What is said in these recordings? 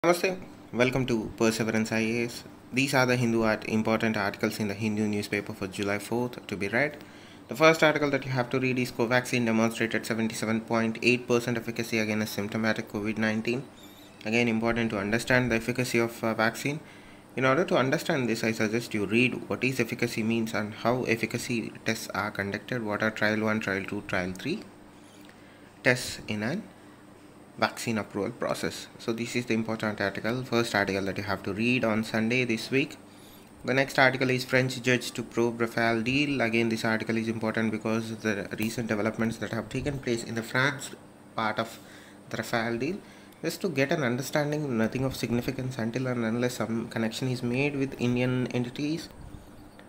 Namaste. Welcome to Perseverance IAS. These are the important articles in the Hindu newspaper for July 4th to be read. The first article that you have to read is Covaxin demonstrated 77.8% efficacy against symptomatic COVID-19. Again, important to understand the efficacy of vaccine. In order to understand this, I suggest you read what is efficacy means and how efficacy tests are conducted, what are trial 1, trial 2, trial 3 tests in an vaccine approval process. So this is the important article, first article that you have to read on Sunday this week. The next article is French judge to probe Rafale deal. Again, this article is important because the recent developments that have taken place in the France part of the Rafale deal. Just to get an understanding, nothing of significance until and unless some connection is made with Indian entities.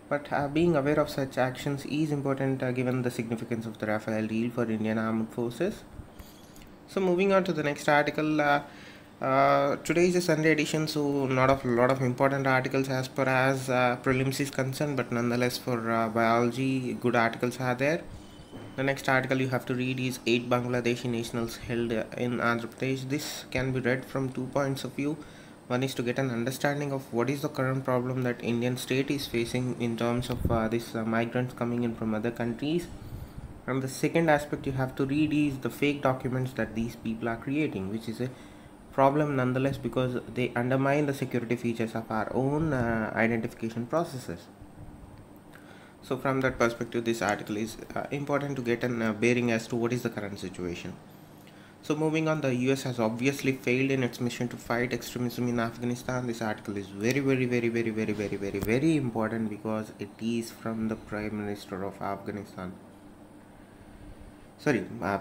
But being aware of such actions is important given the significance of the Rafale deal for Indian armed forces. So moving on to the next article, today is a Sunday edition, so not a lot of important articles as per as prelims is concerned, but nonetheless for biology, good articles are there. The next article you have to read is 8 Bangladeshi nationals held in Andhra Pradesh. This can be read from 2 points of view. One is to get an understanding of what is the current problem that Indian state is facing in terms of these migrants coming in from other countries. And the second aspect you have to read is the fake documents that these people are creating, which is a problem nonetheless because they undermine the security features of our own identification processes. So from that perspective, this article is important to get a bearing as to what is the current situation. So moving on, the US has obviously failed in its mission to fight extremism in Afghanistan. This article is very important because it is from the Prime Minister of Afghanistan.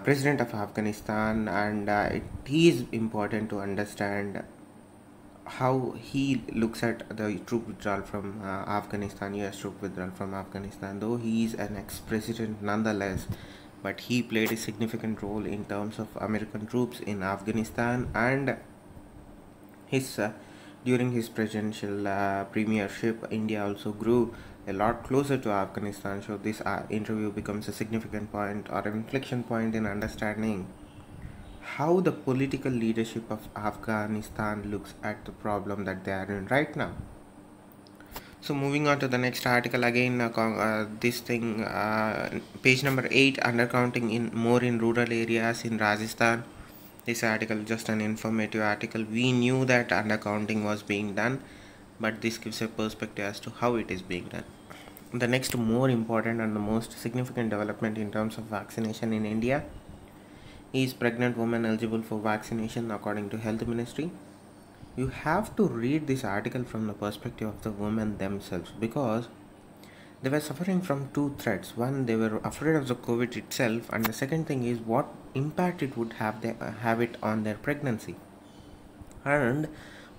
President of Afghanistan, and it is important to understand how he looks at the troop withdrawal from Afghanistan, US troop withdrawal from Afghanistan. Though he is an ex-president nonetheless, but he played a significant role in terms of American troops in Afghanistan, and his during his presidential premiership, India also grew a lot closer to Afghanistan. So this interview becomes a significant point or an inflection point in understanding how the political leadership of Afghanistan looks at the problem that they are in right now. So moving on to the next article, again page number 8, undercounting in rural areas in Rajasthan. This article just an informative article. We knew that undercounting was being done, but this gives a perspective as to how it is being done. The next more important and the most significant development in terms of vaccination in India is pregnant women eligible for vaccination according to Health Ministry. You have to read this article from the perspective of the women themselves because they were suffering from two threats. One, they were afraid of the COVID itself, and the second thing is what impact it would have it on their pregnancy, and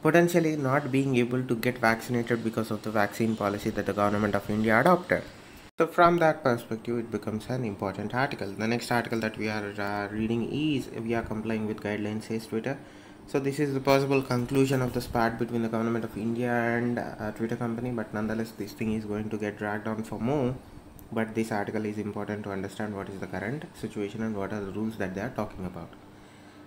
potentially not being able to get vaccinated because of the vaccine policy that the government of India adopted. So from that perspective, it becomes an important article. The next article that we are reading is we are complying with guidelines, says Twitter. So this is the possible conclusion of the spat between the government of India and Twitter company, but nonetheless this thing is going to get dragged on for more. But this article is important to understand what is the current situation and what are the rules that they are talking about.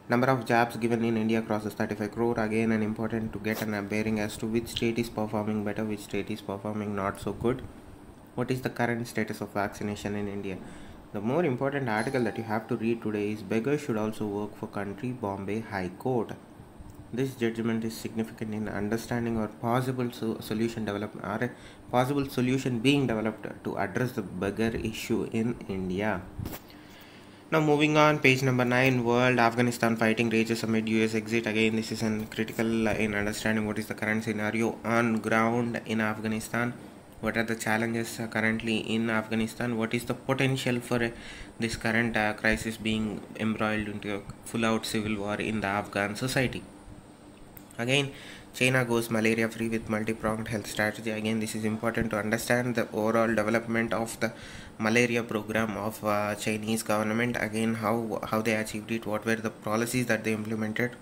Number of jabs given in India crosses 35 crore. Again, an important to get a bearing as to which state is performing better, which state is performing not so good. What is the current status of vaccination in India? The more important article that you have to read today is Beggars Should Also Work for Country, Bombay High Court. This judgment is significant in understanding or possible solution being developed to address the beggar issue in India. Now moving on, page number 9, World Afghanistan fighting rages amid US exit. Again, this is critical in understanding what is the current scenario on ground in Afghanistan. What are the challenges currently in Afghanistan? What is the potential for this current crisis being embroiled into a full-out civil war in the Afghan society? Again, China goes malaria free with multi-pronged health strategy. Again, this is important to understand the overall development of the malaria program of Chinese government. Again, how they achieved it, what were the policies that they implemented,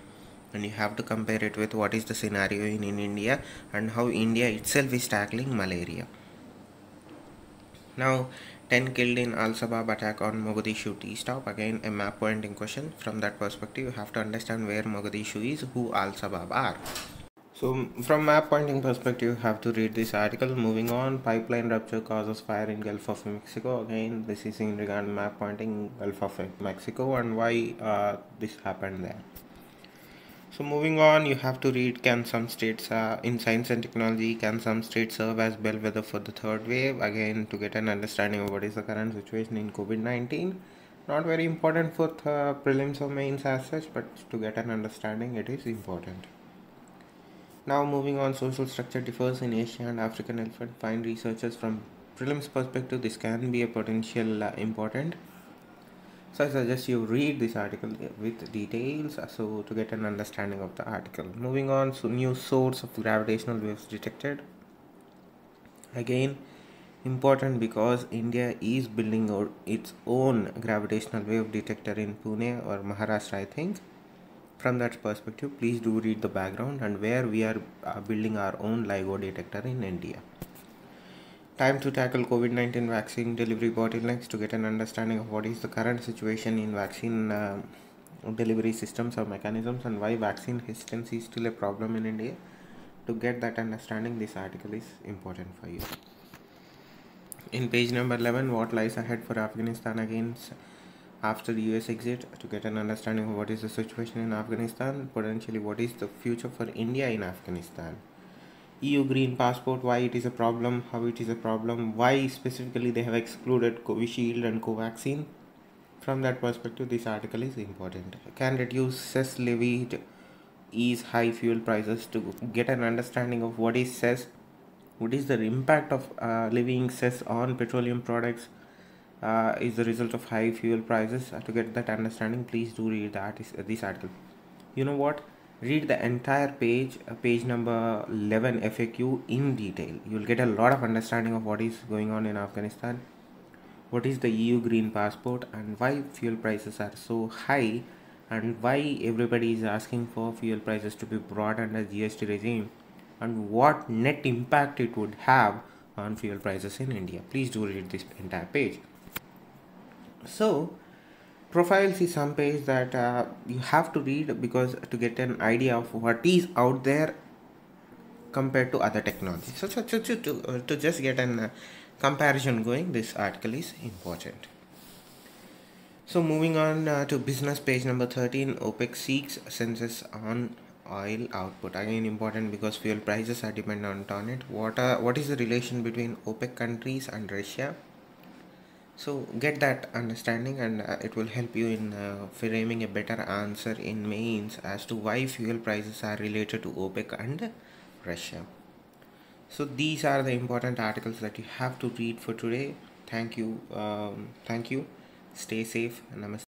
and you have to compare it with what is the scenario in India and how India itself is tackling malaria. Now, 10 killed in Al-Shabaab attack on Mogadishu tea stop. Again, a map pointing question. From that perspective, you have to understand where Mogadishu is, who Al-Shabaab are. So, from map pointing perspective, you have to read this article. Moving on, pipeline rupture causes fire in Gulf of Mexico. Again, this is in regard map pointing Gulf of Mexico and why this happened there. So moving on, you have to read, can some states in science and technology, can some states serve as bellwether for the third wave? Again, to get an understanding of what is the current situation in COVID-19. Not very important for prelims or mains as such, but to get an understanding, it is important. Now moving on, social structure differs in Asia and African elephant. Find researchers from prelims perspective, this can be a potential important. So I suggest you read this article with details so to get an understanding of the article. Moving on, so new source of gravitational waves detected. Again, important because India is building its own gravitational wave detector in Pune or Maharashtra, I think. From that perspective, please do read the background and where we are building our own LIGO detector in India. Time to tackle COVID-19 vaccine delivery bottlenecks. To get an understanding of what is the current situation in vaccine delivery systems or mechanisms and why vaccine hesitancy is still a problem in India. To get that understanding, this article is important for you. In page number 11, what lies ahead for Afghanistan against after the US exit. To get an understanding of what is the situation in Afghanistan, potentially what is the future for India in Afghanistan. EU green passport, why it is a problem, how it is a problem, why specifically they have excluded Covishield and Covaxin. From that perspective, this article is important. Can reduce cess levied ease high fuel prices. To get an understanding of what is cess, what is the impact of levying cess on petroleum products is the result of high fuel prices. To get that understanding, please do read this article. You know what? Read the entire page, page number 11 FAQ in detail. You will get a lot of understanding of what is going on in Afghanistan, what is the EU green passport and why fuel prices are so high and why everybody is asking for fuel prices to be brought under GST regime and what net impact it would have on fuel prices in India. Please do read this entire page. So profiles is some page that you have to read because to get an idea of what is out there compared to other technologies. So to just get an comparison going, this article is important. So moving on to business page number 13, OPEC seeks census on oil output. Again important because fuel prices are dependent on it. What is the relation between OPEC countries and Russia? So get that understanding and it will help you in framing a better answer in mains as to why fuel prices are related to OPEC and Russia. So these are the important articles that you have to read for today. Thank you. Stay safe. Namaste.